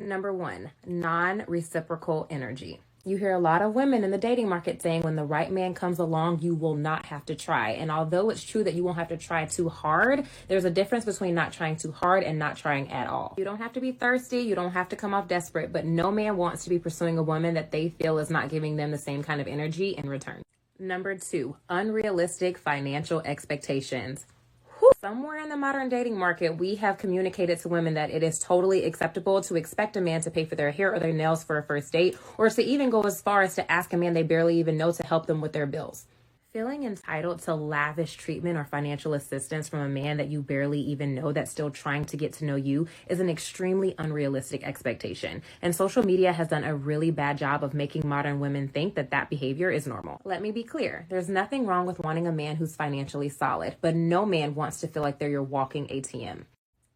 Number one, non-reciprocal energy. You hear a lot of women in the dating market saying when the right man comes along, you will not have to try. And although it's true that you won't have to try too hard, there's a difference between not trying too hard and not trying at all. You don't have to be thirsty. You don't have to come off desperate, but no man wants to be pursuing a woman that they feel is not giving them the same kind of energy in return. Number two, unrealistic financial expectations. Somewhere in the modern dating market, we have communicated to women that it is totally acceptable to expect a man to pay for their hair or their nails for a first date, or to even go as far as to ask a man they barely even know to help them with their bills. Feeling entitled to lavish treatment or financial assistance from a man that you barely even know that's still trying to get to know you is an extremely unrealistic expectation. And social media has done a really bad job of making modern women think that that behavior is normal. Let me be clear. There's nothing wrong with wanting a man who's financially solid, but no man wants to feel like they're your walking ATM.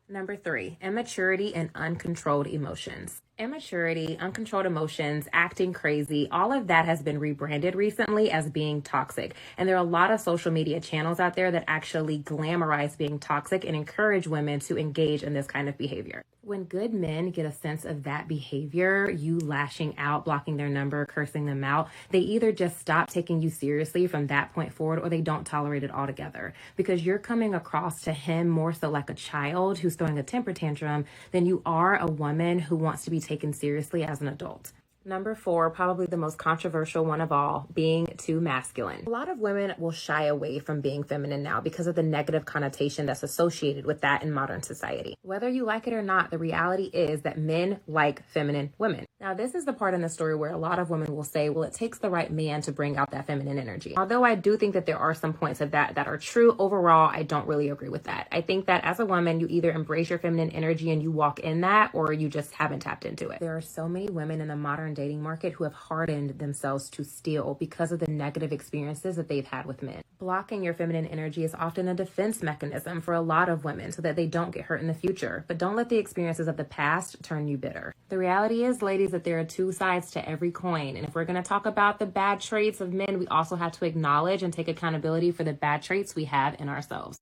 Number three, immaturity and uncontrolled emotions. Immaturity, uncontrolled emotions, acting crazy, all of that has been rebranded recently as being toxic. And there are a lot of social media channels out there that actually glamorize being toxic and encourage women to engage in this kind of behavior. When good men get a sense of that behavior, you lashing out, blocking their number, cursing them out, they either just stop taking you seriously from that point forward, or they don't tolerate it altogether, because you're coming across to him more so like a child who's throwing a temper tantrum than you are a woman who wants to be taken seriously as an adult. Number four, probably the most controversial one of all, being too masculine. A lot of women will shy away from being feminine now because of the negative connotation that's associated with that in modern society. Whether you like it or not, the reality is that men like feminine women. Now, this is the part in the story where a lot of women will say, well, it takes the right man to bring out that feminine energy. Although I do think that there are some points of that are true, overall, I don't really agree with that. I think that as a woman, you either embrace your feminine energy and you walk in that, or you just haven't tapped into it. There are so many women in the modern dating market who have hardened themselves to steal because of the negative experiences that they've had with men. Blocking your feminine energy is often a defense mechanism for a lot of women so that they don't get hurt in the future. But don't let the experiences of the past turn you bitter. The reality is, ladies, that there are two sides to every coin. And if we're going to talk about the bad traits of men, we also have to acknowledge and take accountability for the bad traits we have in ourselves.